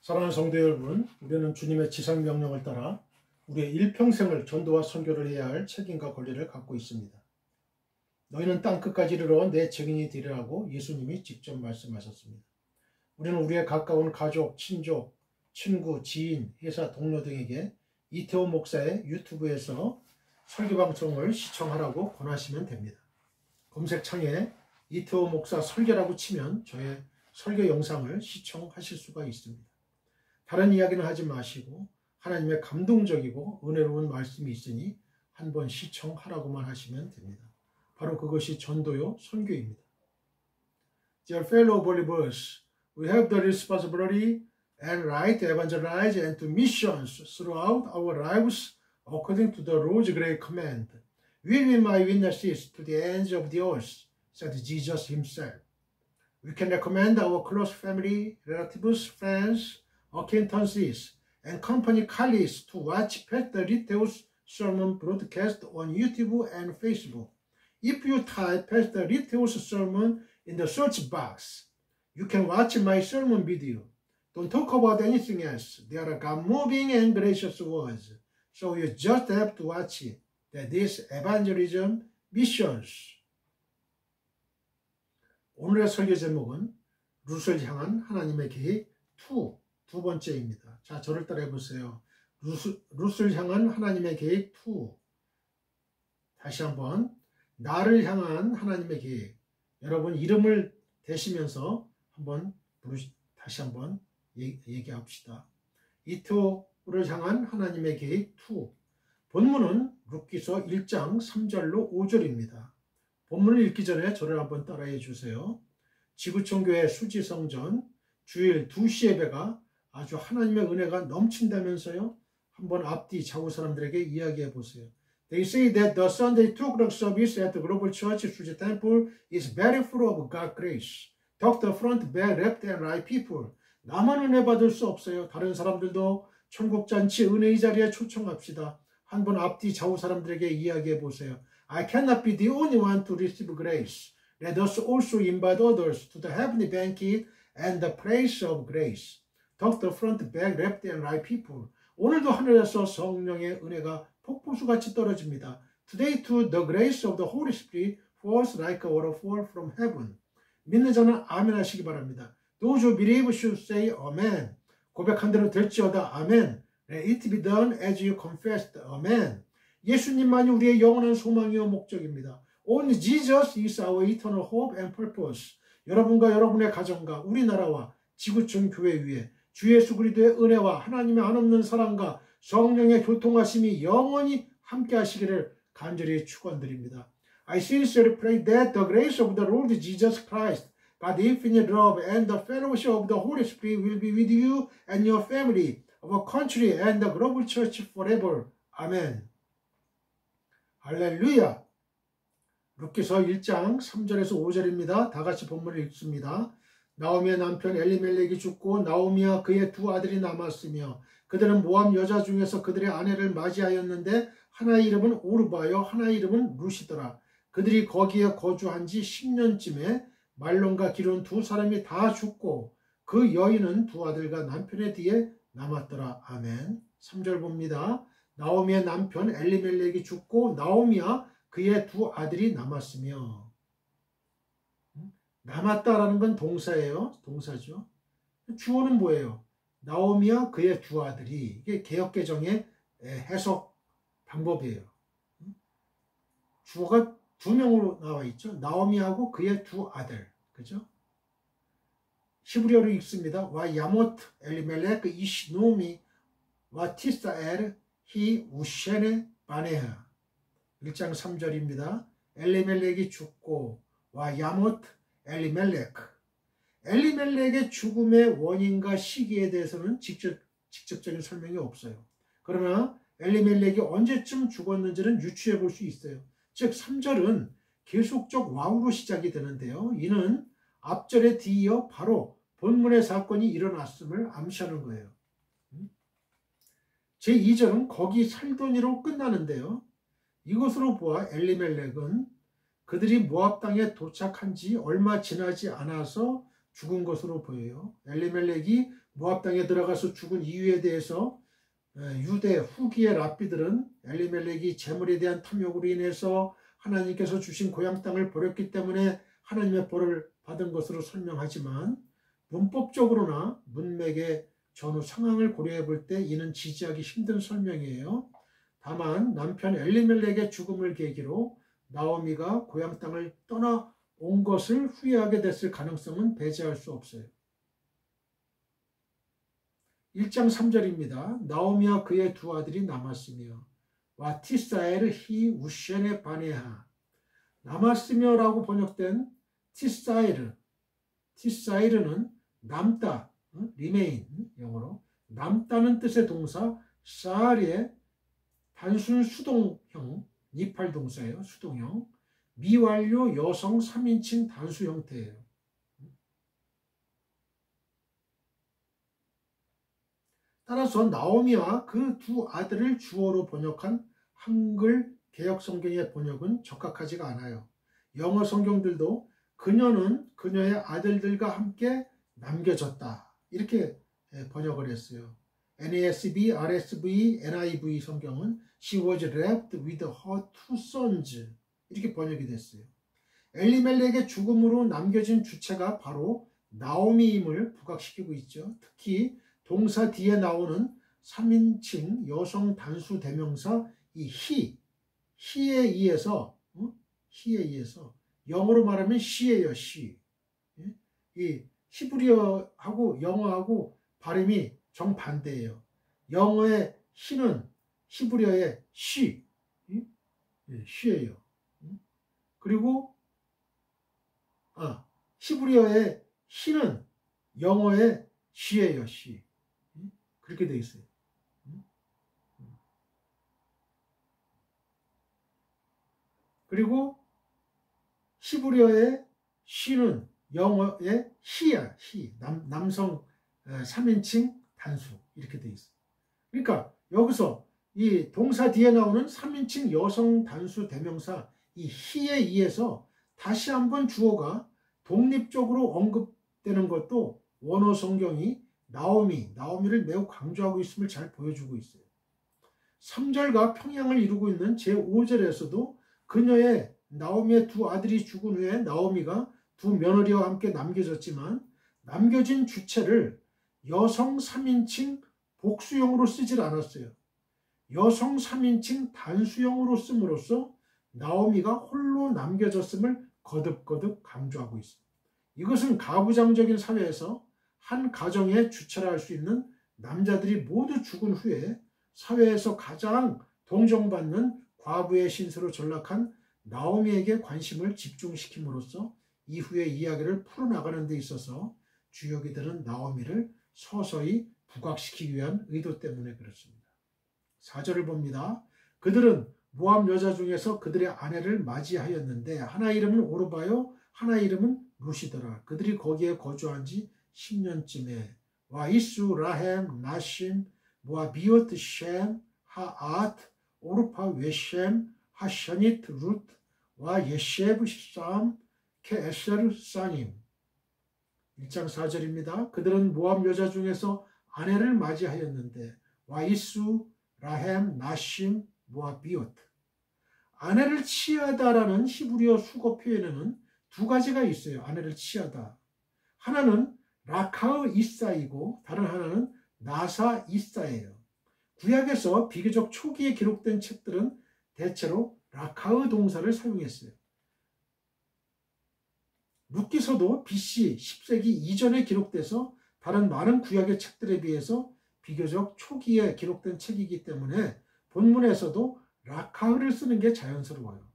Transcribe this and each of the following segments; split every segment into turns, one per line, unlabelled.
사랑하는 성도 여러분, 우리는 주님의 지상명령을 따라 우리의 일평생을 전도와 선교를 해야 할 책임과 권리를 갖고 있습니다. 너희는 땅끝까지 이르러 내 증인이 되리라고 예수님이 직접 말씀하셨습니다. 우리는 우리의 가까운 가족, 친족, 친구, 지인, 회사, 동료 등에게 이태호 목사의 유튜브에서 설교방송을 시청하라고 권하시면 됩니다. 검색창에 이태호 목사 설교라고 치면 저의 설교 영상을 시청하실 수가 있습니다. 다른 이야기는 하지 마시고 하나님의 감동적이고 은혜로운 말씀이 있으니 한번 시청하라고만 하시면 됩니다. 바로 그것이 전도요 선교입니다. Dear fellow believers, we have the responsibility and right to evangelize and to missions throughout our lives according to the Lord's great command. Will be my witnesses to the ends of the earth, said Jesus himself. We can recommend our close family, relatives, friends, acquaintances, and company colleagues to watch Pastor Litteo's sermon broadcast on YouTube and Facebook. If you type Pastor Litteo's sermon in the search box, you can watch my sermon video. Don't talk about anything else. They are God-moving and gracious words. So you just have to watch it. That is evangelism missions. 오늘의 설교 제목은 룻을 향한 하나님의 계획 2, 두 번째입니다. 자, 저를 따라해 보세요. 룻을 향한 하나님의 계획 2. 다시 한번 나를 향한 하나님의 계획. 여러분 이름을 대시면서 다시 한번 얘기합시다. 이태호를 향한 하나님의 계획 2. 본문은 룻기서 1장 3절로 5절입니다. 본문을 읽기 전에 저를 한번 따라해 주세요. 지구촌교회 수지성전 주일 2시 예배가 아주 하나님의 은혜가 넘친다면서요. 한번 앞뒤 좌우 사람들에게 이야기해 보세요. They say that the Sunday 2 o'clock service at the Global Church Suji Temple is very full of God's grace. Talk the front, back, left and right people. 나만 은혜 받을 수 없어요. 다른 사람들도 천국잔치 은혜의 자리에 초청합시다. 한번 앞뒤 좌우 사람들에게 이야기해 보세요. I cannot be the only one to receive grace. Let us also invite others to the heavenly banquet and the place of grace. Talk the front, back, left and right people. 오늘도 하늘에서 성령의 은혜가 폭포수같이 떨어집니다. Today too the grace of the Holy Spirit falls like a waterfall from heaven. 믿는 자는 아멘 하시기 바랍니다. Those who believe should say amen. 고백한 대로 될지어다 아멘. Let it be done as you confessed. 아멘. 예수님만이 우리의 영원한 소망이요 목적입니다. Only Jesus is our eternal hope and purpose. 여러분과 여러분의 가정과 우리나라와 지구촌 교회 위에 주 예수 그리스도의 은혜와 하나님의 한없는 사랑과 성령의 교통하심이 영원히 함께 하시기를 간절히 축원드립니다. I sincerely pray that the grace of the Lord Jesus Christ, God's infinite love and the fellowship of the Holy Spirit will be with you and your family, our country and the global church forever. 아멘. 할렐루야. 룻기서 1장 3절에서 5절입니다. 다 같이 본문을 읽습니다. 나오미의 남편 엘리멜렉이 죽고 나오미와 그의 두 아들이 남았으며 그들은 모압 여자 중에서 그들의 아내를 맞이하였는데 하나의 이름은 오르바요 하나의 이름은 룻이더라. 그들이 거기에 거주한 지 10년쯤에 말론과 기론 두 사람이 다 죽고 그 여인은 두 아들과 남편의 뒤에 남았더라. 아멘. 3절 봅니다. 나오미의 남편 엘리멜렉이 죽고 나오미와 그의 두 아들이 남았으며. 남았다라는 건 동사예요. 동사죠. 주어는 뭐예요? 나오미와 그의 두 아들이. 이게 개역개정의 해석 방법이에요. 주어가 두 명으로 나와 있죠. 나오미하고 그의 두 아들. 그죠? 히브리어로 읽습니다. 와 야모트 엘리멜렉 이시 노미 와 티사엘 히 우셰네 바네하. 1장 3절입니다. 엘리멜렉이 죽고 와 야모트 엘리멜렉의 죽음의 원인과 시기에 대해서는 직접적인 설명이 없어요. 그러나 엘리멜렉이 언제쯤 죽었는지는 유추해 볼 수 있어요. 즉 3절은 계속적 와우로 시작이 되는데요. 이는 앞절에 뒤이어 바로 본문의 사건이 일어났음을 암시하는 거예요. 제2절은 거기 살더니로 끝나는데요. 이것으로 보아 엘리멜렉은 그들이 모압 땅에 도착한 지 얼마 지나지 않아서 죽은 것으로 보여요. 엘리멜렉이 모압 땅에 들어가서 죽은 이유에 대해서 유대 후기의 랍비들은 엘리멜렉이 재물에 대한 탐욕으로 인해서 하나님께서 주신 고향 땅을 버렸기 때문에 하나님의 벌을 받은 것으로 설명하지만 문법적으로나 문맥의 전후 상황을 고려해 볼 때 이는 지지하기 힘든 설명이에요. 다만 남편 엘리멜렉의 죽음을 계기로 나오미가 고향 땅을 떠나온 것을 후회하게 됐을 가능성은 배제할 수 없어요. 1장 3절입니다. 나오미와 그의 두 아들이 남았으며 와 티사엘 히 우셴의 바네하. 남았으며 라고 번역된 티사이르는 남다, remain 영어로 남다는 뜻의 동사 사알의 단순 수동형 니팔 동사예요. 수동형 미완료 여성 3인칭 단수 형태예요. 따라서 나오미와 그 두 아들을 주어로 번역한 한글 개역 성경의 번역은 적합하지가 않아요. 영어 성경들도 그녀는 그녀의 아들들과 함께 남겨졌다 이렇게 번역을 했어요. NASB, RSV, NIV 성경은 She was left with her two sons 이렇게 번역이 됐어요. 엘리멜렉의 죽음으로 남겨진 주체가 바로 나오미임을 부각시키고 있죠. 특히 동사 뒤에 나오는 3인칭 여성 단수 대명사 이 he에 의해서 영어로 말하면 she예요. she. 이 히브리어하고 영어하고 발음이 정반대예요. 영어의 he는 히브리어의 she예요. 그리고 히브리어의 he는 영어의 she예요. she. 그렇게 되어 있어요. 그리고 히브리어의 she는 영어의 he야. he. 남성 3인칭 단수 이렇게 되어 있어요. 그러니까 여기서 이 동사 뒤에 나오는 3인칭 여성 단수 대명사 이 he에 의해서 다시 한번 주어가 독립적으로 언급되는 것도 원어 성경이 나오미를 매우 강조하고 있음을 잘 보여주고 있어요. 3절과 평양을 이루고 있는 제5절에서도 그녀의 나오미의 두 아들이 죽은 후에 나오미가 두 며느리와 함께 남겨졌지만 남겨진 주체를 여성 3인칭 복수형으로 쓰질 않았어요. 여성 3인칭 단수형으로 씀으로써 나오미가 홀로 남겨졌음을 거듭거듭 강조하고 있습니다. 이것은 가부장적인 사회에서 한 가정의 주체라 할 수 있는 남자들이 모두 죽은 후에 사회에서 가장 동정받는 과부의 신세로 전락한 나오미에게 관심을 집중시킴으로써 이후의 이야기를 풀어나가는 데 있어서 주역이들은 나오미를 서서히 부각시키기 위한 의도 때문에 그렇습니다. 4절을 봅니다. 그들은 모압 여자 중에서 그들의 아내를 맞이하였는데 하나 이름은 오르바요 하나 이름은 루시더라. 그들이 거기에 거주한 지 10년쯤에 와이수 라헴 나심 모아비오트 셴 하앗 오르파 웨셴 하샤니트 루트 와 예셰브 쌈 케에셀 사님. 1장 4절입니다. 그들은 모압 여자 중에서 아내를 맞이하였는데 와이수 라헴 나심 모아비오트. 아내를 취하다라는 히브리어 수거 표현에는 두 가지가 있어요. 아내를 취하다. 하나는 라카흐 이사이고 다른 하나는 나사 이사예요. 구약에서 비교적 초기에 기록된 책들은 대체로 라카흐 동사를 사용했어요. 룻기서도 BC 10세기 이전에 기록돼서 다른 많은 구약의 책들에 비해서 비교적 초기에 기록된 책이기 때문에 본문에서도 라카흐를 쓰는 게 자연스러워요.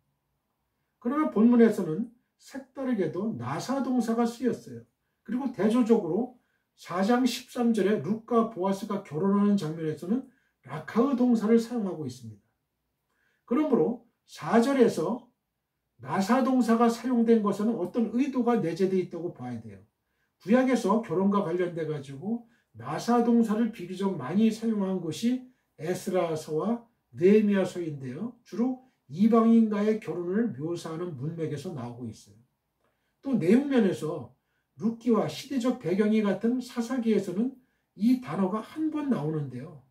그러나 본문에서는 색다르게도 나사 동사가 쓰였어요. 그리고 대조적으로 4장 13절에 룻과 보아스가 결혼하는 장면에서는 라카흐 동사를 사용하고 있습니다. 그러므로 4절에서 나사 동사가 사용된 것에는 어떤 의도가 내재되어 있다고 봐야 돼요. 구약에서 결혼과 관련돼 가지고 나사 동사를 비교적 많이 사용한 것이 에스라서와 느헤미야서인데요. 주로 이방인과의 결혼을 묘사하는 문맥에서 나오고 있어요. 또 내용면에서 룻기와 시대적 배경이 같은 사사기에서는 이 단어가 한 번 나오는데요.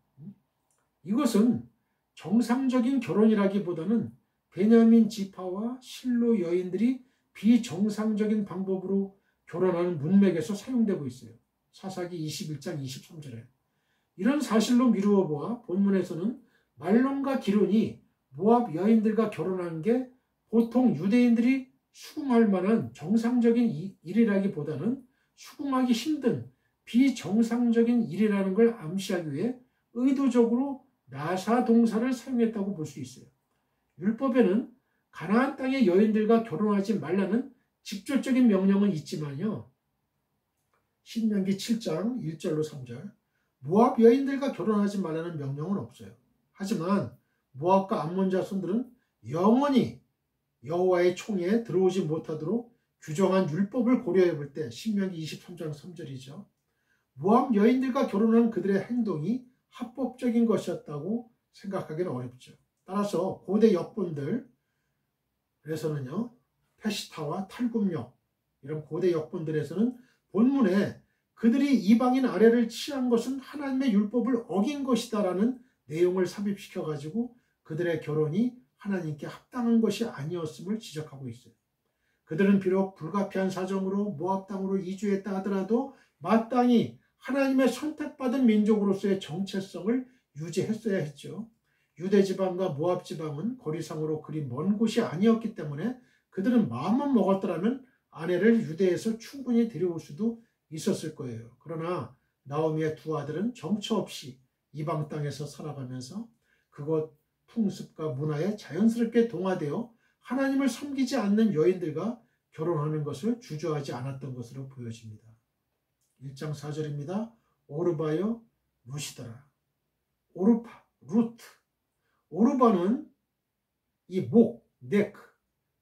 이것은 정상적인 결혼이라기보다는 베냐민 지파와 실로 여인들이 비정상적인 방법으로 결혼하는 문맥에서 사용되고 있어요. 사사기 21장 23절에. 이런 사실로 미루어 보아 본문에서는 말론과 기론이 모압 여인들과 결혼한 게 보통 유대인들이 수긍할 만한 정상적인 일이라기보다는 수긍하기 힘든 비정상적인 일이라는 걸 암시하기 위해 의도적으로 나사 동사를 사용했다고 볼 수 있어요. 율법에는 가나안 땅의 여인들과 결혼하지 말라는 직접적인 명령은 있지만요. 신명기 7장 1절로 3절 모압 여인들과 결혼하지 말라는 명령은 없어요. 하지만 모압과 암몬 자손들은 영원히 여호와의 총에 들어오지 못하도록 규정한 율법을 고려해 볼 때 신명기 23장 3절이죠. 모압 여인들과 결혼한 그들의 행동이 합법적인 것이었다고 생각하기는 어렵죠. 따라서 고대 역본들에서는요, 페시타와 탈굽력 이런 고대 역본들에서는 본문에 그들이 이방인 아내를 취한 것은 하나님의 율법을 어긴 것이다라는 내용을 삽입시켜 가지고 그들의 결혼이 하나님께 합당한 것이 아니었음을 지적하고 있어요. 그들은 비록 불가피한 사정으로 모압 땅으로 이주했다 하더라도 마땅히 하나님의 선택받은 민족으로서의 정체성을 유지했어야 했죠. 유대 지방과 모압 지방은 거리상으로 그리 먼 곳이 아니었기 때문에 그들은 마음만 먹었더라면 아내를 유대에서 충분히 데려올 수도 있었을 거예요. 그러나 나오미의 두 아들은 정처 없이 이방 땅에서 살아가면서 그곳 풍습과 문화에 자연스럽게 동화되어 하나님을 섬기지 않는 여인들과 결혼하는 것을 주저하지 않았던 것으로 보여집니다. 1장 4절입니다. 오르바여 루시더라. 오르파, 루트. 오르바는 이 목, 넥,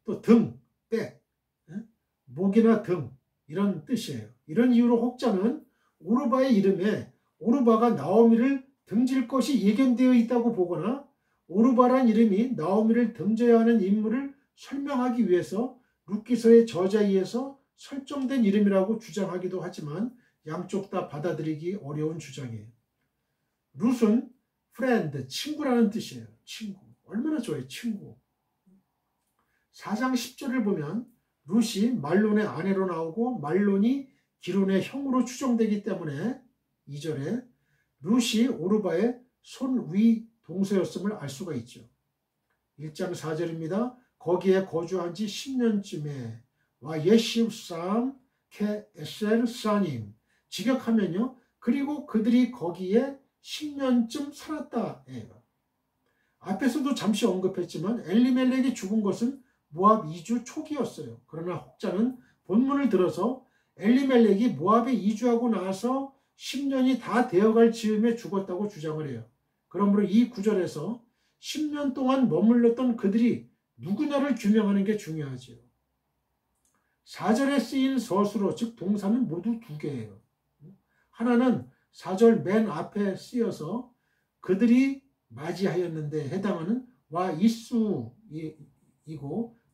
또 등, 백, 목이나 등 이런 뜻이에요. 이런 이유로 혹자는 오르바의 이름에 오르바가 나오미를 등질 것이 예견되어 있다고 보거나 오르바란 이름이 나오미를 등져야 하는 인물을 설명하기 위해서 룻기서의 저자에 의해서 설정된 이름이라고 주장하기도 하지만 양쪽 다 받아들이기 어려운 주장이에요. 룻은 friend, 친구라는 뜻이에요. 친구. 얼마나 좋아요, 친구. 4장 10절을 보면 룻이 말론의 아내로 나오고 말론이 기론의 형으로 추정되기 때문에 2절에 룻이 오르바의 손위 동서였음을 알 수가 있죠. 1장 4절입니다. 거기에 거주한 지 10년쯤에 와 예시브삼 케 에셀 사님 직역하면요. 그리고 그들이 거기에 10년쯤 살았다. 앞에서도 잠시 언급했지만 엘리멜렉이 죽은 것은 모압 이주 초기였어요. 그러나 혹자는 본문을 들어서 엘리멜렉이 모압에 이주하고 나서 10년이 다 되어갈 즈음에 죽었다고 주장을 해요. 그러므로 이 구절에서 10년 동안 머물렀던 그들이 누구냐를 규명하는 게 중요하지요. 4절에 쓰인 서술어, 즉 동사는 모두 두 개예요. 하나는 4절 맨 앞에 쓰여서 그들이 맞이하였는데 해당하는 와 이수이고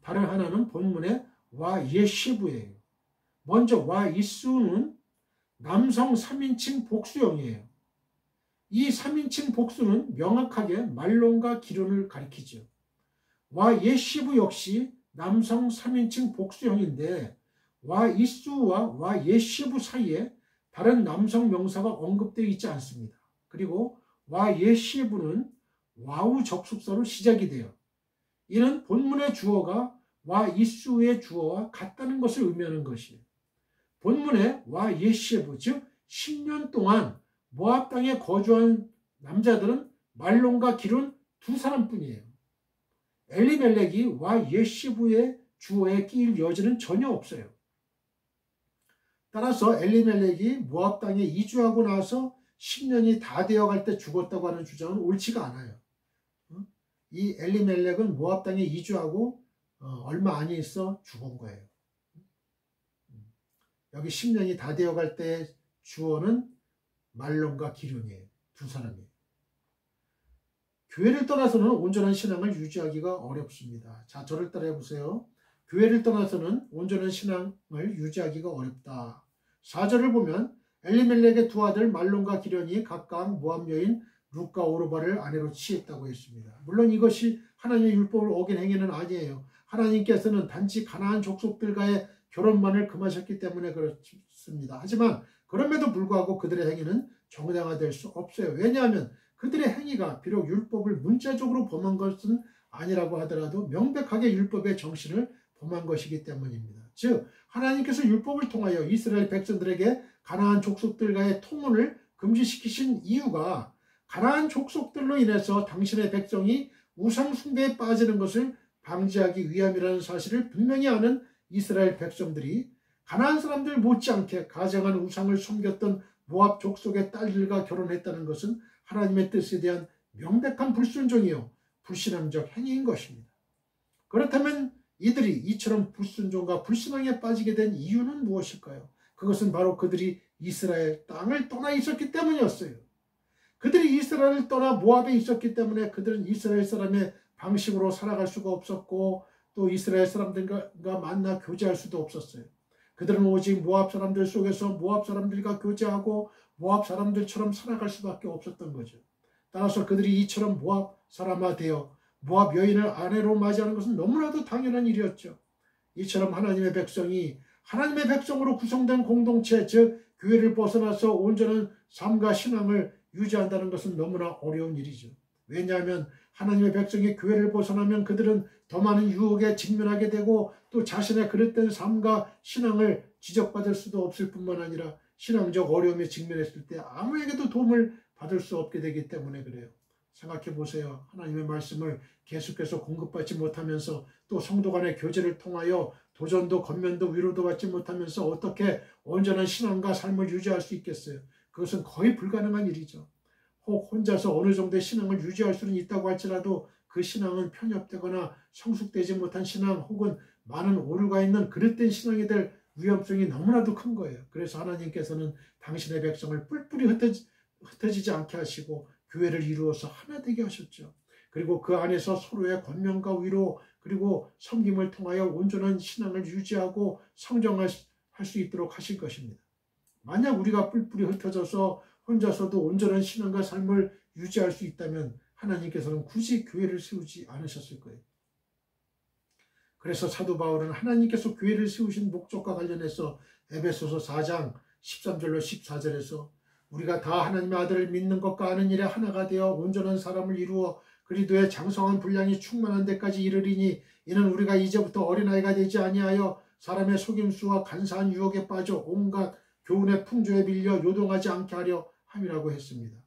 다른 하나는 본문의 와 예시브예요. 먼저 와 이수는 남성 3인칭 복수형이에요. 이 3인칭 복수는 명확하게 말론과 기론을 가리키죠. 와 예시브 역시 남성 3인칭 복수형인데 와 이수와 와 예시브 사이에 다른 남성 명사가 언급되어 있지 않습니다. 그리고 와 예시브는 와우 접속사로 시작이 돼요. 이는 본문의 주어가 와 이수의 주어와 같다는 것을 의미하는 것이에요. 본문의 와 예시브, 즉 10년 동안 모압 땅에 거주한 남자들은 말론과 기론 두 사람뿐이에요. 엘리멜렉이 와 예시브의 주어에 끼일 여지는 전혀 없어요. 따라서 엘리멜렉이 모압 땅에 이주하고 나서 10년이 다 되어갈 때 죽었다고 하는 주장은 옳지가 않아요. 이 엘리멜렉은 모압 땅에 이주하고 얼마 안 있어 죽은 거예요. 여기 10년이 다 되어갈 때 주어는 말론과 기론이에요. 두 사람이에요. 교회를 떠나서는 온전한 신앙을 유지하기가 어렵습니다. 자, 저를 따라해 보세요. 교회를 떠나서는 온전한 신앙을 유지하기가 어렵다. 4절을 보면 엘리멜렉의 두 아들 말론과 기련이 각각 모압 여인 룻과 오르바를 아내로 취했다고 했습니다. 물론 이것이 하나님의 율법을 어긴 행위는 아니에요. 하나님께서는 단지 가나안 족속들과의 결혼만을 금하셨기 때문에 그렇습니다. 하지만 그럼에도 불구하고 그들의 행위는 정당화될 수 없어요. 왜냐하면 그들의 행위가 비록 율법을 문자적으로 범한 것은 아니라고 하더라도 명백하게 율법의 정신을 범한 것이기 때문입니다. 즉 하나님께서 율법을 통하여 이스라엘 백성들에게 가나안 족속들과의 통혼을 금지시키신 이유가 가나안 족속들로 인해서 당신의 백성이 우상 숭배에 빠지는 것을 방지하기 위함이라는 사실을 분명히 아는 이스라엘 백성들이 가나안 사람들 못지않게 가증한 우상을 섬겼던 모압 족속의 딸들과 결혼했다는 것은 하나님의 뜻에 대한 명백한 불순종이요 불신앙적 행위인 것입니다. 그렇다면 이들이 이처럼 불순종과 불신앙에 빠지게 된 이유는 무엇일까요? 그것은 바로 그들이 이스라엘 땅을 떠나 있었기 때문이었어요. 그들이 이스라엘을 떠나 모압에 있었기 때문에 그들은 이스라엘 사람의 방식으로 살아갈 수가 없었고 또 이스라엘 사람들과 만나 교제할 수도 없었어요. 그들은 오직 모압 사람들 속에서 모압 사람들과 교제하고 모압 사람들처럼 살아갈 수밖에 없었던 거죠. 따라서 그들이 이처럼 모압 사람화 되어 모압 여인을 아내로 맞이하는 것은 너무나도 당연한 일이었죠. 이처럼 하나님의 백성이 하나님의 백성으로 구성된 공동체 즉 교회를 벗어나서 온전한 삶과 신앙을 유지한다는 것은 너무나 어려운 일이죠. 왜냐하면 하나님의 백성이 교회를 벗어나면 그들은 더 많은 유혹에 직면하게 되고 또 자신의 그릇된 삶과 신앙을 지적받을 수도 없을 뿐만 아니라 신앙적 어려움에 직면했을 때 아무에게도 도움을 받을 수 없게 되기 때문에 그래요. 생각해 보세요. 하나님의 말씀을 계속해서 공급받지 못하면서 또 성도 간의 교제를 통하여 도전도 건면도 위로도 받지 못하면서 어떻게 온전한 신앙과 삶을 유지할 수 있겠어요? 그것은 거의 불가능한 일이죠. 혹 혼자서 어느 정도의 신앙을 유지할 수는 있다고 할지라도 그 신앙은 편협되거나 성숙되지 못한 신앙 혹은 많은 오류가 있는 그릇된 신앙이 될 위험성이 너무나도 큰 거예요. 그래서 하나님께서는 당신의 백성을 뿔뿔이 흩어지지 않게 하시고 교회를 이루어서 하나 되게 하셨죠. 그리고 그 안에서 서로의 권면과 위로 그리고 섬김을 통하여 온전한 신앙을 유지하고 성장할 수 있도록 하실 것입니다. 만약 우리가 뿔뿔이 흩어져서 혼자서도 온전한 신앙과 삶을 유지할 수 있다면 하나님께서는 굳이 교회를 세우지 않으셨을 거예요. 그래서 사도 바울은 하나님께서 교회를 세우신 목적과 관련해서 에베소서 4장 13절로 14절에서 우리가 다 하나님의 아들을 믿는 것과 아는 일에 하나가 되어 온전한 사람을 이루어 그리스도의 장성한 분량이 충만한 데까지 이르리니 이는 우리가 이제부터 어린아이가 되지 아니하여 사람의 속임수와 간사한 유혹에 빠져 온갖 교훈의 풍조에 밀려 요동하지 않게 하려 함이라고 했습니다.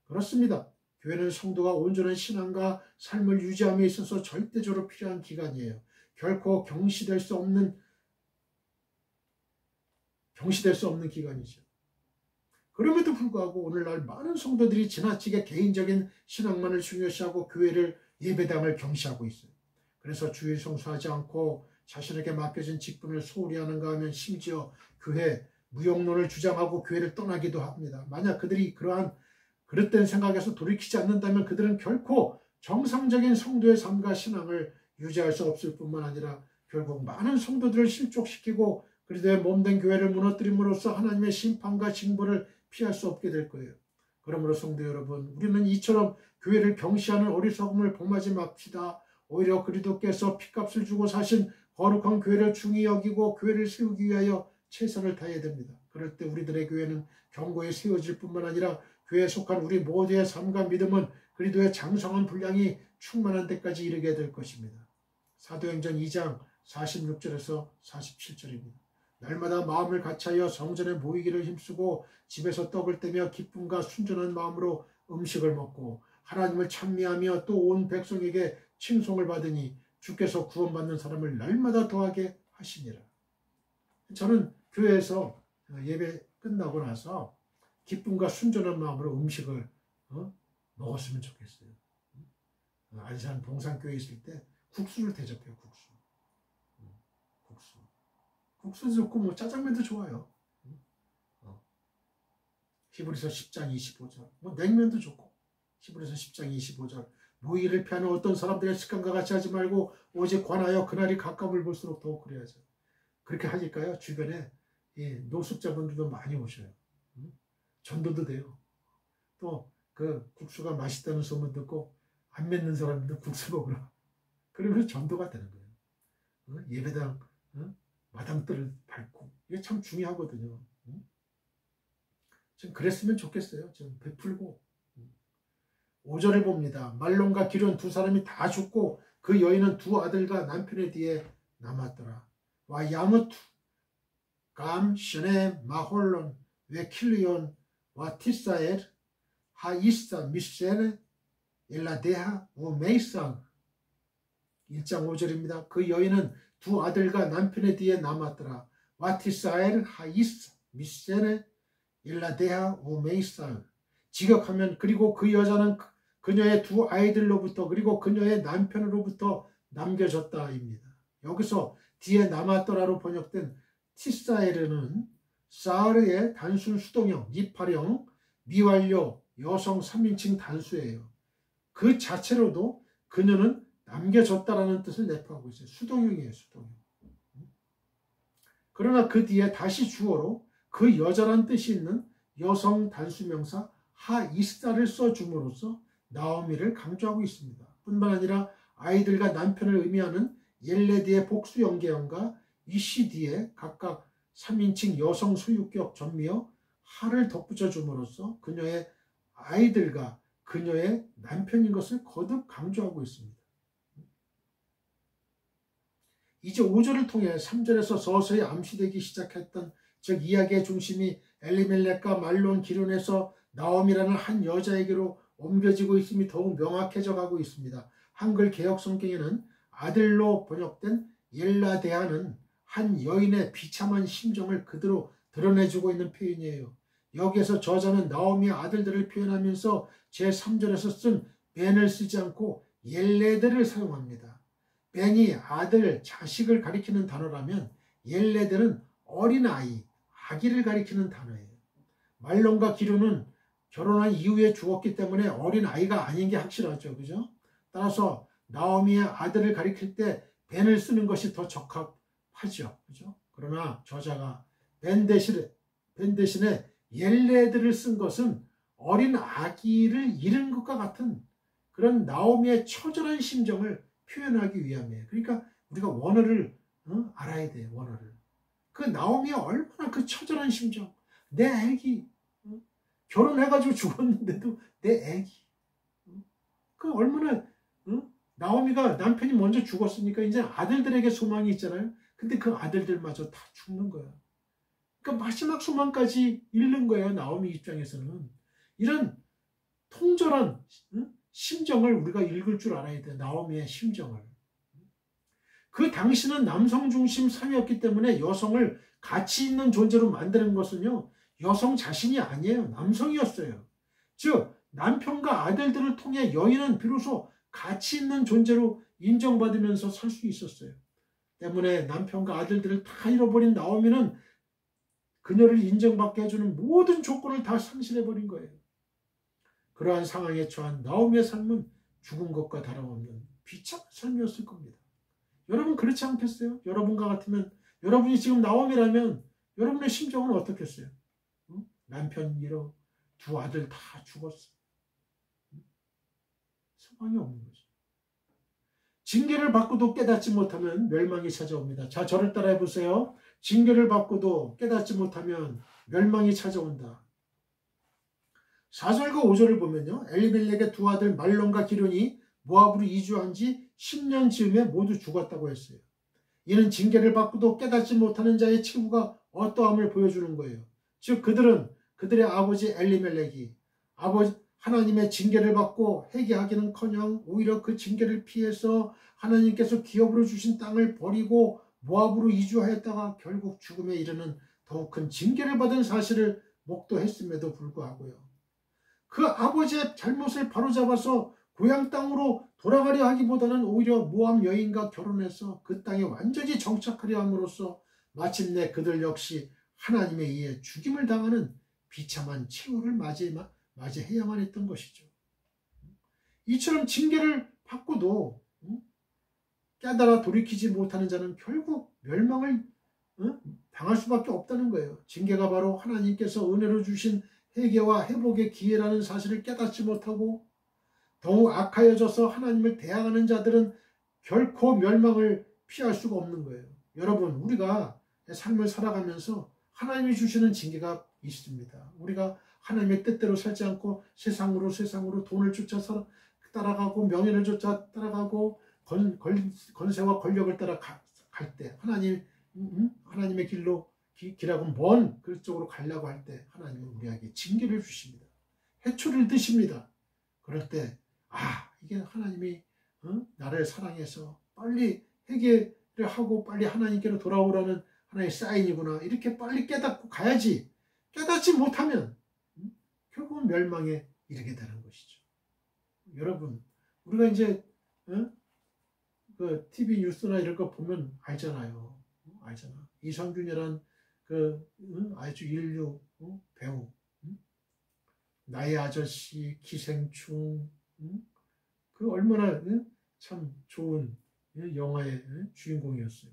그렇습니다. 교회는 성도가 온전한 신앙과 삶을 유지함에 있어서 절대적으로 필요한 기관이에요. 결코 경시될 수 없는 기관이죠. 그럼에도 불구하고 오늘날 많은 성도들이 지나치게 개인적인 신앙만을 중요시하고 교회를 예배당을 경시하고 있어요. 그래서 주일 성수하지 않고 자신에게 맡겨진 직분을 소홀히 하는가 하면 심지어 교회 무용론을 주장하고 교회를 떠나기도 합니다. 만약 그들이 그러한 그릇된 생각에서 돌이키지 않는다면 그들은 결코 정상적인 성도의 삶과 신앙을 유지할 수 없을 뿐만 아니라 결국 많은 성도들을 실족시키고 그리스도의 몸된 교회를 무너뜨림으로써 하나님의 심판과 징벌을 피할 수 없게 될 거예요. 그러므로 성도 여러분, 우리는 이처럼 교회를 경시하는 어리석음을 범하지 맙시다. 오히려 그리스도께서 피값을 주고 사신 거룩한 교회를 중히 여기고 교회를 세우기 위하여 최선을 다해야 됩니다. 그럴 때 우리들의 교회는 견고히 세워질 뿐만 아니라 교회에 속한 우리 모두의 삶과 믿음은 그리스도의 장성한 분량이 충만한 데까지 이르게 될 것입니다. 사도행전 2장 46절에서 47절입니다. 날마다 마음을 같이하여 성전에 모이기를 힘쓰고 집에서 떡을 떼며 기쁨과 순전한 마음으로 음식을 먹고 하나님을 찬미하며 또 온 백성에게 칭송을 받으니 주께서 구원받는 사람을 날마다 더하게 하시니라. 저는 교회에서 예배 끝나고 나서 기쁨과 순전한 마음으로 음식을 먹었으면 좋겠어요. 안산 봉산교회에 있을 때 국수를 대접해요. 국수도 좋고 뭐 짜장면도 좋아요. 히브리서 10장 25절 뭐 냉면도 좋고 히브리서 10장 25절 모의를 피하는 어떤 사람들의 습관과 같이 하지 말고 오직 관하여 그날이 가까움을 볼수록 더욱 그래야죠. 그렇게 하니까요 주변에 노숙자분들도 많이 오셔요. 전도도 돼요. 또 그 국수가 맛있다는 소문 듣고 안 믿는 사람들도 국수 먹으라. 그러면서 전도가 되는 거예요. 예배당 마당들을 밟고 이게 참 중요하거든요. 좀 그랬으면 좋겠어요. 좀 베풀고. 5절을 봅니다. 말론과 기론 두 사람이 다 죽고 그 여인은 두 아들과 남편의 뒤에 남았더라. 와 야무투 감 셔네 마홀론 웨 킬리온 와 티사엘 하이사 미세네 엘라데하 우 메이상 1장 5절입니다. 그 여인은 두 아들과 남편의 뒤에 남았더라. 와 티사엘 하이사 미세네 엘라데하 우 메이상 직역하면 그리고 그 여자는 그녀의 두 아이들로부터 그리고 그녀의 남편으로부터 남겨졌다입니다. 여기서 뒤에 남았더라로 번역된 티사에르는 사르의 단순 수동형, 니팔형, 미완료, 여성 3인칭 단수예요. 그 자체로도 그녀는 남겨졌다라는 뜻을 내포하고 있어요. 수동형이에요. 수동형. 그러나 그 뒤에 다시 주어로 그 여자란 뜻이 있는 여성 단수명사 하이스다를 써줌으로써 나오미를 강조하고 있습니다. 뿐만 아니라 아이들과 남편을 의미하는 옐레디의 복수 연계형과 이시디에 각각 3인칭 여성 소유격 전미어 하를 덧붙여 줌으로써 그녀의 아이들과 그녀의 남편인 것을 거듭 강조하고 있습니다. 이제 5절을 통해 3절에서 서서히 암시되기 시작했던 즉 이야기의 중심이 엘리멜렉과 말론 기론에서 나옴이라는 한 여자에게로 옮겨지고 있음이 더욱 명확해져 가고 있습니다. 한글 개역 성경에는 아들로 번역된 옐라데아는 한 여인의 비참한 심정을 그대로 드러내주고 있는 표현이에요. 여기에서 저자는 나오미의 아들들을 표현하면서 제3절에서 쓴 벤을 쓰지 않고 옐레드를 사용합니다. 벤이 아들, 자식을 가리키는 단어라면 옐레드는 어린아이, 아기를 가리키는 단어예요. 말론과 기론은 결혼한 이후에 죽었기 때문에 어린아이가 아닌 게 확실하죠. 그죠? 따라서 나오미의 아들을 가리킬 때 벤을 쓰는 것이 더 적합하죠. 그죠? 그러나 저자가 벤 대신에 옐레드를 쓴 것은 어린 아기를 잃은 것과 같은 그런 나오미의 처절한 심정을 표현하기 위함이에요. 그러니까 우리가 원어를 알아야 돼요. 원어를. 그 나오미의 얼마나 그 처절한 심정. 내 아기 결혼해가지고 죽었는데도 내 아기. 그 얼마나 나오미가 남편이 먼저 죽었으니까 이제 아들들에게 소망이 있잖아요. 근데 그 아들들마저 다 죽는 거야. 그러니까 마지막 소망까지 잃는 거예요. 나오미 입장에서는. 이런 통절한 심정을 우리가 읽을 줄 알아야 돼. 나오미의 심정을. 그 당시는 남성 중심 사회였기 때문에 여성을 가치 있는 존재로 만드는 것은요. 여성 자신이 아니에요. 남성이었어요. 즉 남편과 아들들을 통해 여인은 비로소 가치 있는 존재로 인정받으면서 살 수 있었어요. 때문에 남편과 아들들을 다 잃어버린 나오미는 그녀를 인정받게 해주는 모든 조건을 다 상실해버린 거예요. 그러한 상황에 처한 나오미의 삶은 죽은 것과 다름없는 비참한 삶이었을 겁니다. 여러분 그렇지 않겠어요? 여러분과 같으면 여러분이 지금 나오미라면 여러분의 심정은 어떻겠어요? 남편 잃어 두 아들 다 죽었어. 소망이 없는 거죠. 징계를 받고도 깨닫지 못하면 멸망이 찾아옵니다. 자, 저를 따라해 보세요. 징계를 받고도 깨닫지 못하면 멸망이 찾아온다. 4절과 5절을 보면요. 엘리멜렉의 두 아들 말론과 기론이 모압으로 이주한 지 10년 즈음에 모두 죽었다고 했어요. 이는 징계를 받고도 깨닫지 못하는 자의 치부가 어떠함을 보여주는 거예요. 즉 그들은 그들의 아버지 엘리멜렉이 하나님의 징계를 받고 회개하기는커녕 오히려 그 징계를 피해서 하나님께서 기업으로 주신 땅을 버리고 모압으로 이주하였다가 결국 죽음에 이르는 더욱 큰 징계를 받은 사실을 목도했음에도 불구하고요. 그 아버지의 잘못을 바로잡아서 고향 땅으로 돌아가려 하기보다는 오히려 모압 여인과 결혼해서 그 땅에 완전히 정착하려 함으로써 마침내 그들 역시 하나님에 의해 죽임을 당하는 비참한 최후를 맞이해야만 했던 것이죠. 이처럼 징계를 받고도 깨달아 돌이키지 못하는 자는 결국 멸망을 당할 수밖에 없다는 거예요. 징계가 바로 하나님께서 은혜로 주신 회개와 회복의 기회라는 사실을 깨닫지 못하고 더욱 악하여져서 하나님을 대항하는 자들은 결코 멸망을 피할 수가 없는 거예요. 여러분, 우리가 삶을 살아가면서 하나님이 주시는 징계가 있습니다. 우리가 하나님의 뜻대로 살지 않고 세상으로 돈을 쫓아 따라가고 명예를 쫓아 따라가고 권세와 권력을 따라 갈 때 하나님의 길하고 먼 그쪽으로 가려고 할 때 하나님은 우리에게 징계를 주십니다. 해초를 드십니다. 그럴 때 이게 하나님이 나를 사랑해서 빨리 회개를 하고 빨리 하나님께로 돌아오라는 하나의 사인이구나. 이렇게 빨리 깨닫고 가야지. 깨닫지 못하면 결국은 멸망에 이르게 되는 것이죠. 여러분, 우리가 이제 그 TV 뉴스나 이런 거 보면 알잖아요. 알잖아. 이성균이란 아주 인류 배우, 나의 아저씨, 기생충, 그 얼마나 참 좋은 영화의 주인공이었어요.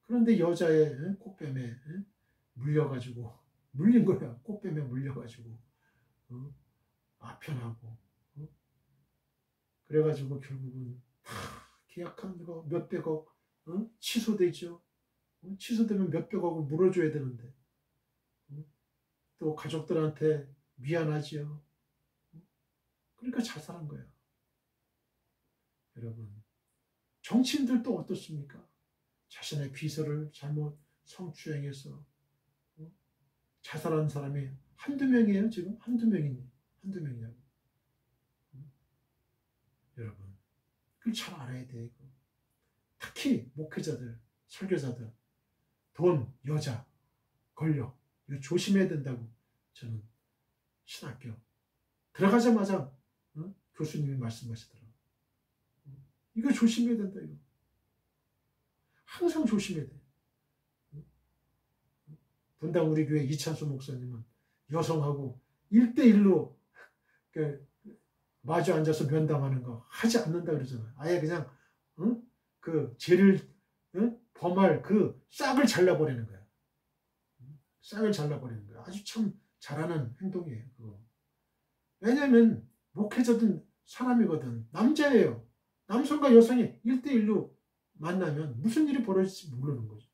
그런데 여자의 꽃뱀에 물린 거야. 꽃뱀에 물려가지고 아편하고 그래가지고 결국은 계약한 거 몇백억 취소되죠. 취소되면 몇백억을 물어줘야 되는데 또 가족들한테 미안하지요. 그러니까 자살한 거야. 여러분, 정치인들도 어떻습니까? 자신의 비서를 잘못 성추행해서 자살한 사람이 한두 명이에요. 지금 한두 명이냐고. 여러분, 그걸 잘 알아야 돼. 이거. 특히 목회자들, 설교자들, 돈, 여자, 권력, 이거 조심해야 된다고 저는 신학교 들어가자마자 교수님이 말씀하시더라고요. 이거 조심해야 된다. 이거 항상 조심해야 돼. 분당 우리 교회 이찬수 목사님은 여성하고 1대1로 마주 앉아서 면담하는 거 하지 않는다 그러잖아요. 아예 그냥 그 죄를 범할 그 싹을 잘라버리는 거야. 싹을 잘라버리는 거야. 아주 참 잘하는 행동이에요. 그거. 왜냐하면 목회자든 사람이거든 남자예요. 남성과 여성이 1대1로 만나면 무슨 일이 벌어질지 모르는 거죠.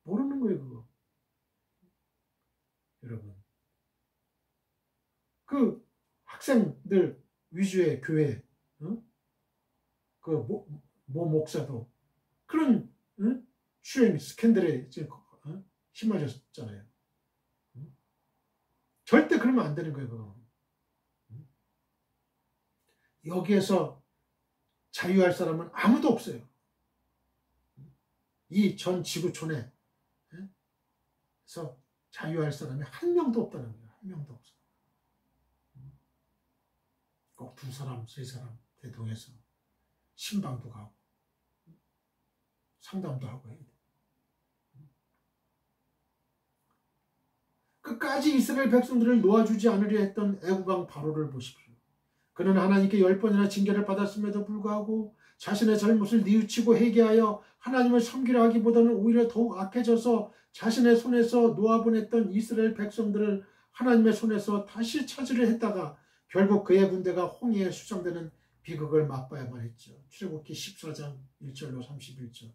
모르는 거예요, 그거. 여러분. 그 학생들 위주의 교회, 그 목사도 그런 추행 스캔들에 휘말렸잖아요. 절대 그러면 안 되는 거예요, 그거. 여기에서 자유할 사람은 아무도 없어요. 이 전 지구촌에 서 자유할 사람이 한 명도 없다는 거예요. 한 명도 없어. 꼭 2사람, 3사람 대동해서 신방도 가고 상담도 하고 해야 돼. 끝까지 이스라엘 백성들을 놓아주지 않으려 했던 애국왕 바로를 보십시오. 그는 하나님께 10번이나 징계를 받았음에도 불구하고 자신의 잘못을 뉘우치고 회개하여 하나님을 섬기려 하기보다는 오히려 더욱 악해져서 자신의 손에서 놓아보냈던 이스라엘 백성들을 하나님의 손에서 다시 찾으려 했다가 결국 그의 군대가 홍해에 수장되는 비극을 맛봐야만 했죠. 출애굽기 14장 1절로 31절.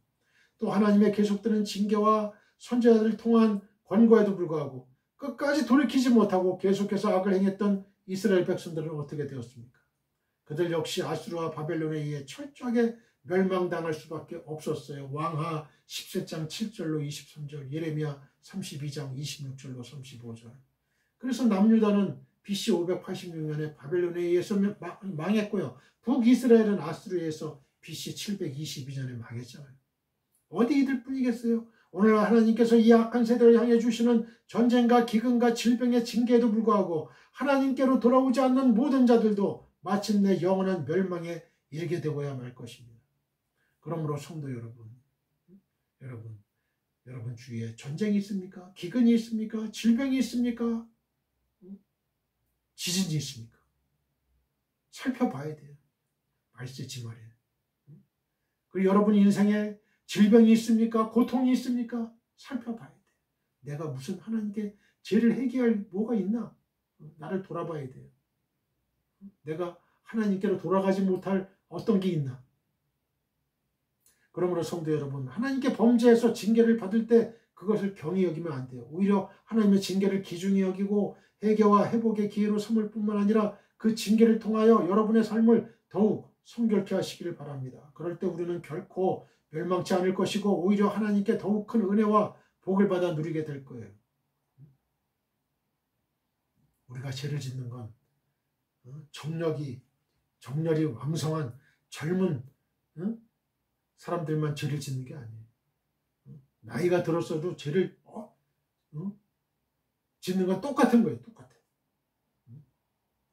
또 하나님의 계속되는 징계와 선지자들을 통한 권고에도 불구하고 끝까지 돌이키지 못하고 계속해서 악을 행했던 이스라엘 백성들은 어떻게 되었습니까? 그들 역시 아수르와 바벨론에 의해 철저하게 멸망당할 수밖에 없었어요. 왕하 13장 7절로 23절, 예레미야 32장 26절로 35절. 그래서 남유다는 BC 586년에 바벨론에 의해서 망했고요. 북이스라엘은 아수르에 의해서 BC 722년에 망했잖아요. 어디 이들 뿐이겠어요? 오늘 하나님께서 이 악한 세대를 향해 주시는 전쟁과 기근과 질병의 징계에도 불구하고 하나님께로 돌아오지 않는 모든 자들도 마침내 영원한 멸망에 이르게 되고야 말 것입니다. 그러므로 성도 여러분 주위에 전쟁이 있습니까? 기근이 있습니까? 질병이 있습니까? 지진이 있습니까? 살펴봐야 돼요. 말쓰지 말이에요. 그리고 여러분 인생에 질병이 있습니까? 고통이 있습니까? 살펴봐야 돼요. 내가 무슨 하나님께 죄를 회개할 뭐가 있나? 나를 돌아봐야 돼요. 내가 하나님께로 돌아가지 못할 어떤 게 있나? 그러므로 성도 여러분, 하나님께 범죄해서 징계를 받을 때 그것을 경히 여기면 안 돼요. 오히려 하나님의 징계를 귀중히 여기고 회개와 회복의 기회로 삼을 뿐만 아니라 그 징계를 통하여 여러분의 삶을 더욱 성결케 하시기를 바랍니다. 그럴 때 우리는 결코 멸망치 않을 것이고 오히려 하나님께 더욱 큰 은혜와 복을 받아 누리게 될 거예요. 우리가 죄를 짓는 건 정열이 왕성한 젊은 사람들만 죄를 짓는 게 아니에요. 나이가 들었어도 죄를 짓는 건 똑같은 거예요. 똑같아.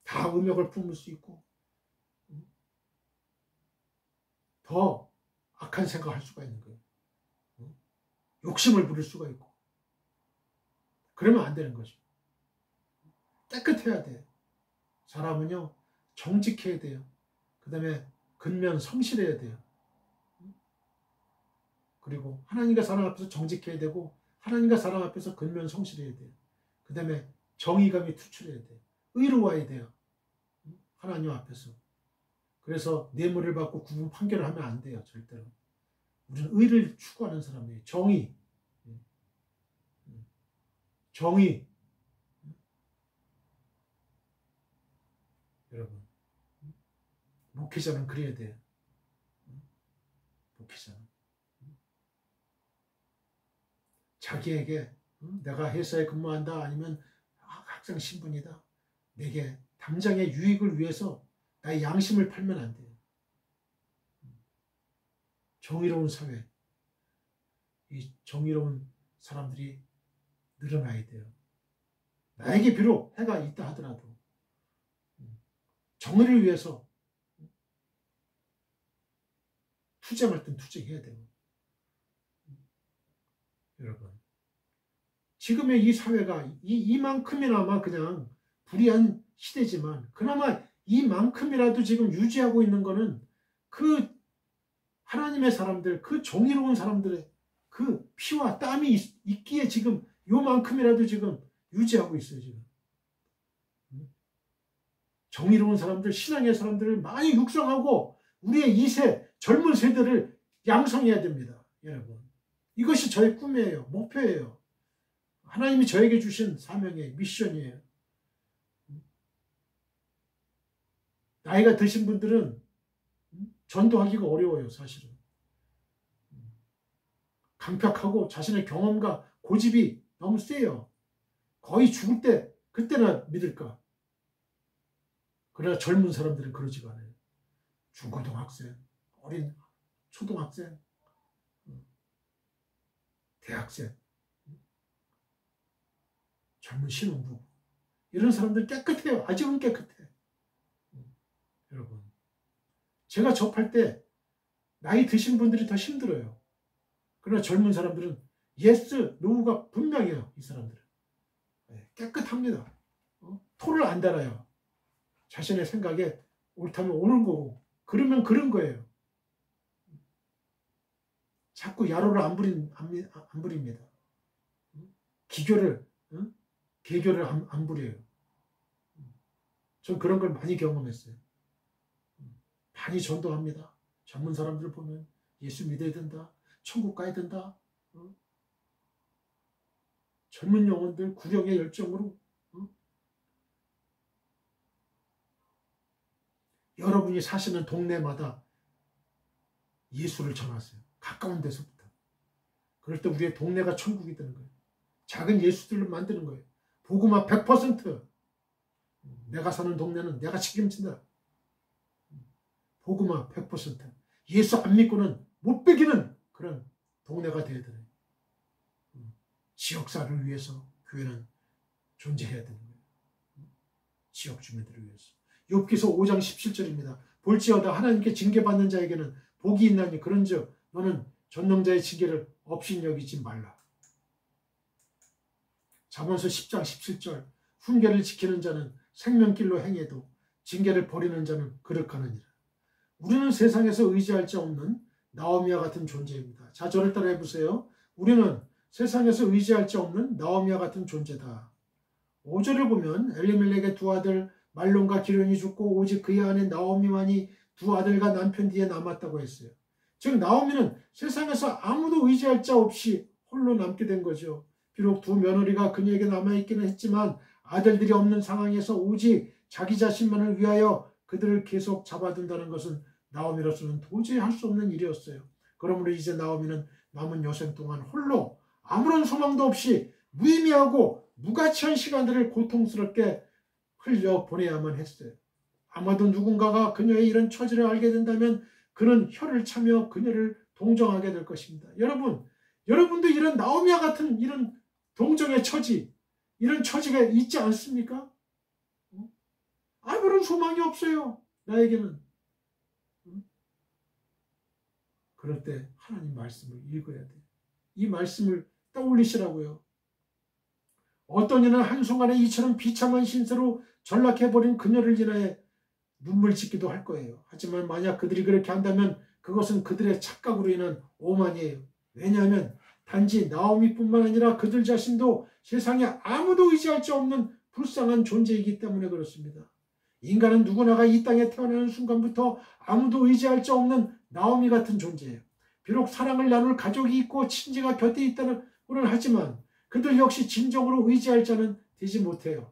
다 음욕을 품을 수 있고 더 악한 생각을 할 수가 있는 거예요. 욕심을 부릴 수가 있고 그러면 안 되는 거죠. 깨끗해야 돼요. 사람은요 정직해야 돼요. 그 다음에 근면 성실해야 돼요. 그리고 하나님과 사람 앞에서 정직해야 되고 하나님과 사람 앞에서 근면 성실해야 돼요. 그 다음에 정의감이 투출해야 돼요. 의로워야 돼요. 하나님 앞에서. 그래서 뇌물을 받고 구분 판결을 하면 안 돼요. 절대로. 우리는 의를 추구하는 사람이에요. 정의. 여러분 목회자는 그래야 돼요. 목회자는 자기에게 내가 회사에 근무한다 아니면 학생 신분이다 내게 당장의 유익을 위해서 나의 양심을 팔면 안 돼요. 정의로운 사회, 이 정의로운 사람들이 늘어나야 돼요. 나에게 비록 해가 있다 하더라도 정의를 위해서 투쟁할 땐 투쟁해야 되고 여러분 지금의 이 사회가 이만큼이나마 그냥 불의한 시대지만 그나마 이만큼이라도 지금 유지하고 있는 거는 그 하나님의 사람들, 그 정의로운 사람들의 그 피와 땀이 있기에 지금 요만큼이라도 지금 유지하고 있어요. 지금 정의로운 사람들, 신앙의 사람들을 많이 육성하고 우리의 2세 젊은 세대를 양성해야 됩니다. 여러분 이것이 저의 꿈이에요. 목표예요. 하나님이 저에게 주신 사명의 미션이에요. 나이가 드신 분들은 전도하기가 어려워요. 사실은. 강팍하고 자신의 경험과 고집이 너무 세요. 거의 죽을 때 그때나 믿을까. 그러나 젊은 사람들은 그러지가 않아요. 중고등학생, 어린 초등학생, 대학생, 젊은 신혼부부 이런 사람들 깨끗해요. 아직은 깨끗해. 여러분 제가 접할 때 나이 드신 분들이 더 힘들어요. 그러나 젊은 사람들은 예스, 노우가 분명해요. 이 사람들은 깨끗합니다. 토를 안 달아요. 자신의 생각에 옳다면 옳은 거고 그러면 그런 거예요. 자꾸 야로를 안 부립니다. 개교를 안 부려요. 전 그런 걸 많이 경험했어요. 많이 전도합니다. 젊은 사람들 보면 예수 믿어야 된다. 천국 가야 된다. 젊은 영혼들 구령의 열정으로 여러분이 사시는 동네마다 예수를 전하세요. 가까운 데서부터. 그럴 때 우리의 동네가 천국이 되는 거예요. 작은 예수들을 만드는 거예요. 복음화 100%. 내가 사는 동네는 내가 책임진다. 복음화 100%. 예수 안 믿고는 못 베기는 그런 동네가 되어야 되는 거예요. 지역사를 위해서 교회는 존재해야 되는 거예요. 지역 주민들을 위해서. 욥기서 5장 17절입니다. 볼지어다 하나님께 징계받는 자에게는 복이 있나니 그런즉 너는 전능자의 징계를 없인 여기지 말라. 잠언서 10장 17절 훈계를 지키는 자는 생명길로 행해도 징계를 버리는 자는 거룩하느니라. 우리는 세상에서 의지할 자 없는 나오미와 같은 존재입니다. 자, 저를 따라 해보세요. 우리는 세상에서 의지할 자 없는 나오미와 같은 존재다. 5절을 보면 엘리멜렉의 두 아들 말론과 기련이 죽고 오직 그의 아내 나오미만이 두 아들과 남편 뒤에 남았다고 했어요. 즉 나오미는 세상에서 아무도 의지할 자 없이 홀로 남게 된 거죠. 비록 두 며느리가 그녀에게 남아있기는 했지만 아들들이 없는 상황에서 오직 자기 자신만을 위하여 그들을 계속 잡아둔다는 것은 나오미로서는 도저히 할 수 없는 일이었어요. 그러므로 이제 나오미는 남은 여생 동안 홀로 아무런 소망도 없이 무의미하고 무가치한 시간들을 고통스럽게 흘려보내야만 했어요. 아마도 누군가가 그녀의 이런 처지를 알게 된다면 그는 혀를 차며 그녀를 동정하게 될 것입니다. 여러분도 이런 나오미와 같은 이런 동정의 처지, 이런 처지가 있지 않습니까? 아무런 소망이 없어요. 나에게는. 그럴 때 하나님 말씀을 읽어야 돼. 이 말씀을 떠올리시라고요. 어떤 이는 한순간에 이처럼 비참한 신세로 전락해버린 그녀를 인하여 눈물 짓기도 할 거예요. 하지만 만약 그들이 그렇게 한다면 그것은 그들의 착각으로 인한 오만이에요. 왜냐하면 단지 나오미뿐만 아니라 그들 자신도 세상에 아무도 의지할 수 없는 불쌍한 존재이기 때문에 그렇습니다. 인간은 누구나가 이 땅에 태어나는 순간부터 아무도 의지할 수 없는 나오미 같은 존재예요. 비록 사랑을 나눌 가족이 있고 친지가 곁에 있다고는 하지만 그들 역시 진정으로 의지할 자는 되지 못해요.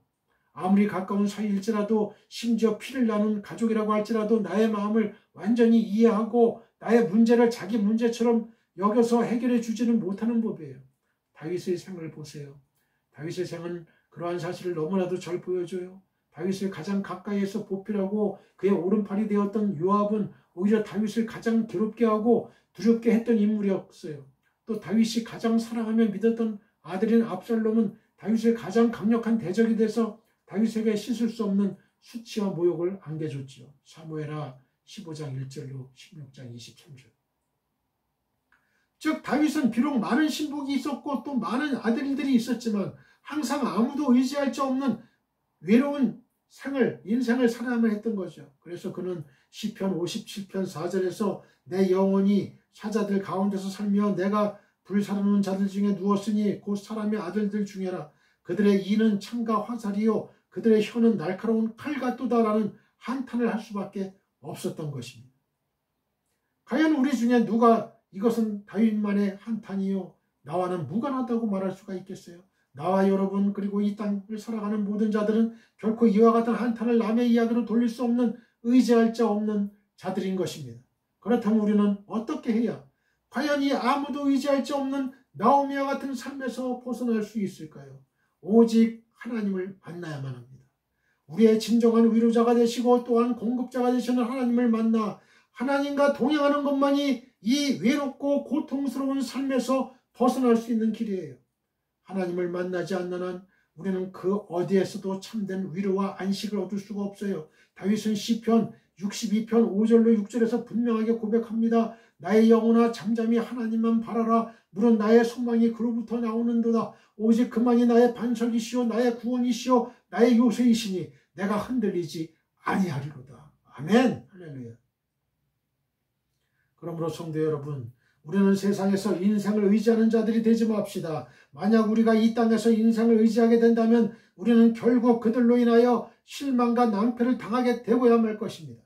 아무리 가까운 사이일지라도 심지어 피를 나눈 가족이라고 할지라도 나의 마음을 완전히 이해하고 나의 문제를 자기 문제처럼 여겨서 해결해 주지는 못하는 법이에요. 다윗의 생을 보세요. 다윗의 생은 그러한 사실을 너무나도 잘 보여줘요. 다윗을 가장 가까이에서 보필하고 그의 오른팔이 되었던 요압은 오히려 다윗을 가장 괴롭게 하고 두렵게 했던 인물이었어요. 또 다윗이 가장 사랑하며 믿었던 아들인 압살롬은 다윗의 가장 강력한 대적이 돼서 다윗에게 씻을 수 없는 수치와 모욕을 안겨줬지요. 사무엘하 15장 1절로 16장 23절. 즉 다윗은 비록 많은 신복이 있었고 또 많은 아들들이 있었지만 항상 아무도 의지할 수 없는 외로운 인생을 살아야만 했던 거죠. 그래서 그는 시편 57편 4절에서 내 영혼이 사자들 가운데서 살며 내가 불사르는 자들 중에 누웠으니 곧 사람의 아들들 중에라. 그들의 이는 창과 화살이요 그들의 혀는 날카로운 칼 같도다라는 한탄을 할 수밖에 없었던 것입니다. 과연 우리 중에 누가 이것은 다윗만의 한탄이요 나와는 무관하다고 말할 수가 있겠어요? 나와 여러분 그리고 이 땅을 살아가는 모든 자들은 결코 이와 같은 한탄을 남의 이야기로 돌릴 수 없는 의지할 자 없는 자들인 것입니다. 그렇다면 우리는 어떻게 해야 과연 이 아무도 의지할 자 없는 나오미와 같은 삶에서 벗어날 수 있을까요? 오직 하나님을 만나야만 합니다. 우리의 진정한 위로자가 되시고 또한 공급자가 되시는 하나님을 만나 하나님과 동행하는 것만이 이 외롭고 고통스러운 삶에서 벗어날 수 있는 길이에요. 하나님을 만나지 않는 한 우리는 그 어디에서도 참된 위로와 안식을 얻을 수가 없어요. 다윗은 시편 62편 5절로 6절에서 분명하게 고백합니다. 나의 영혼아 잠잠히 하나님만 바라라. 물은 나의 소망이 그로부터 나오는도다. 오직 그만이 나의 반석이시오 나의 구원이시오 나의 요새이시니 내가 흔들리지 아니하리로다. 아멘. 할렐루야. 그러므로 성도 여러분, 우리는 세상에서 인생을 의지하는 자들이 되지 맙시다. 만약 우리가 이 땅에서 인생을 의지하게 된다면 우리는 결국 그들로 인하여 실망과 낭패를 당하게 되고야 말 것입니다.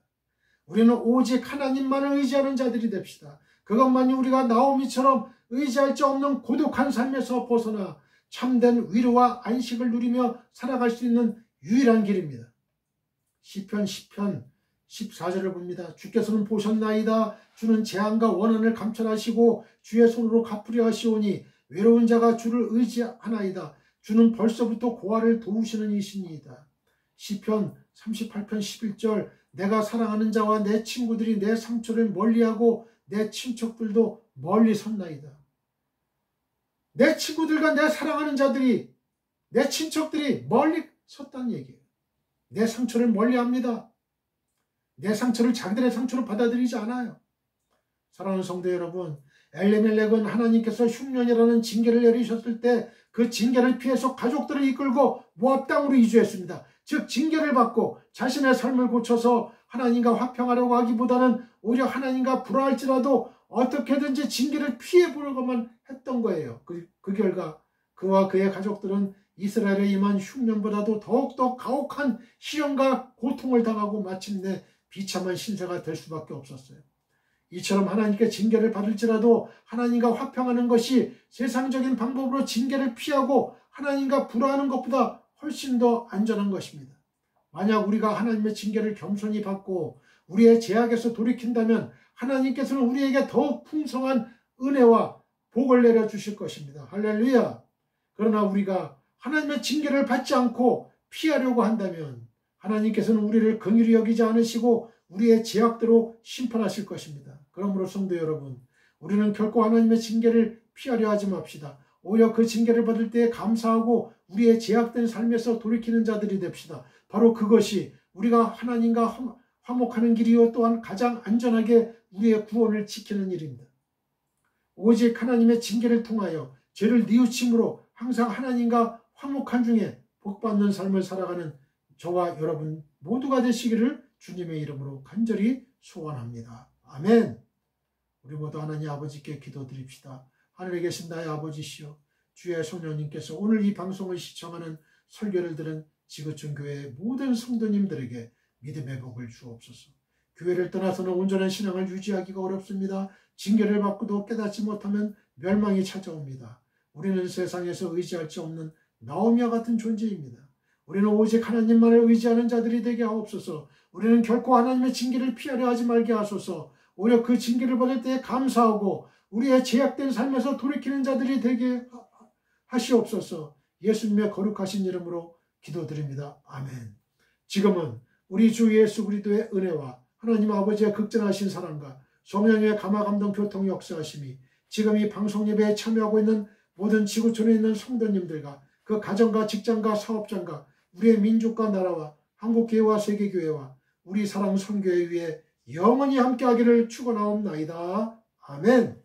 우리는 오직 하나님만을 의지하는 자들이 됩시다. 그것만이 우리가 나오미처럼 의지할 수 없는 고독한 삶에서 벗어나 참된 위로와 안식을 누리며 살아갈 수 있는 유일한 길입니다. 시편 10편 14절을 봅니다. 주께서는 보셨나이다. 주는 재앙과 원한을 감찰하시고 주의 손으로 갚으려 하시오니 외로운 자가 주를 의지하나이다. 주는 벌써부터 고아를 도우시는 이시니이다. 시편 38편 11절 내가 사랑하는 자와 내 친구들이 내 상처를 멀리하고 내 친척들도 멀리 섰나이다. 내 친구들과 내 사랑하는 자들이 내 친척들이 멀리 섰다는 얘기예요. 내 상처를 멀리합니다. 내 상처를 자기들의 상처로 받아들이지 않아요. 사랑하는 성도 여러분, 엘리멜렉은 하나님께서 흉년이라는 징계를 내리셨을 때 그 징계를 피해서 가족들을 이끌고 모압 땅으로 이주했습니다. 즉 징계를 받고 자신의 삶을 고쳐서 하나님과 화평하려고 하기보다는 오히려 하나님과 불화할지라도 어떻게든지 징계를 피해보려고만 했던 거예요. 그 결과 그와 그의 가족들은 이스라엘에 임한 흉년보다도 더욱더 가혹한 시련과 고통을 당하고 마침내 비참한 신세가 될 수밖에 없었어요. 이처럼 하나님께 징계를 받을지라도 하나님과 화평하는 것이 세상적인 방법으로 징계를 피하고 하나님과 불화하는 것보다 훨씬 더 안전한 것입니다. 만약 우리가 하나님의 징계를 겸손히 받고 우리의 죄악에서 돌이킨다면 하나님께서는 우리에게 더욱 풍성한 은혜와 복을 내려주실 것입니다. 할렐루야. 그러나 우리가 하나님의 징계를 받지 않고 피하려고 한다면 하나님께서는 우리를 긍휼히 여기지 않으시고 우리의 죄악대로 심판하실 것입니다. 그러므로 성도 여러분, 우리는 결코 하나님의 징계를 피하려 하지 맙시다. 오히려 그 징계를 받을 때에 감사하고 우리의 죄악된 삶에서 돌이키는 자들이 됩시다. 바로 그것이 우리가 하나님과 화목하는 길이요 또한 가장 안전하게 우리의 구원을 지키는 일입니다. 오직 하나님의 징계를 통하여 죄를 뉘우침으로 항상 하나님과 화목한 중에 복받는 삶을 살아가는 저와 여러분 모두가 되시기를 주님의 이름으로 간절히 소원합니다. 아멘. 우리 모두 하나님 아버지께 기도드립시다. 하늘에 계신 나의 아버지시여, 주의 소녀님께서 오늘 이 방송을 시청하는 설교를 들은 지구촌 교회의 모든 성도님들에게 믿음의 복을 주옵소서. 교회를 떠나서는 온전한 신앙을 유지하기가 어렵습니다. 징계를 받고도 깨닫지 못하면 멸망이 찾아옵니다. 우리는 세상에서 의지할 수 없는 나오미와 같은 존재입니다. 우리는 오직 하나님만을 의지하는 자들이 되게 하옵소서. 우리는 결코 하나님의 징계를 피하려 하지 말게 하소서. 오히려 그 징계를 받을 때에 감사하고 우리의 제약된 삶에서 돌이키는 자들이 되게 하시옵소서. 예수님의 거룩하신 이름으로 기도드립니다. 아멘. 지금은 우리 주 예수 그리스도의 은혜와 하나님 아버지의 극진하신 사랑과 성령의 감화감동 교통 역사하심이 지금 이 방송 예배에 참여하고 있는 모든 지구촌에 있는 성도님들과 그 가정과 직장과 사업장과 우리의 민족과 나라와 한국교회와 세계교회와 우리 사랑 선교회 위에 영원히 함께하기를 축원하옵나이다. 아멘.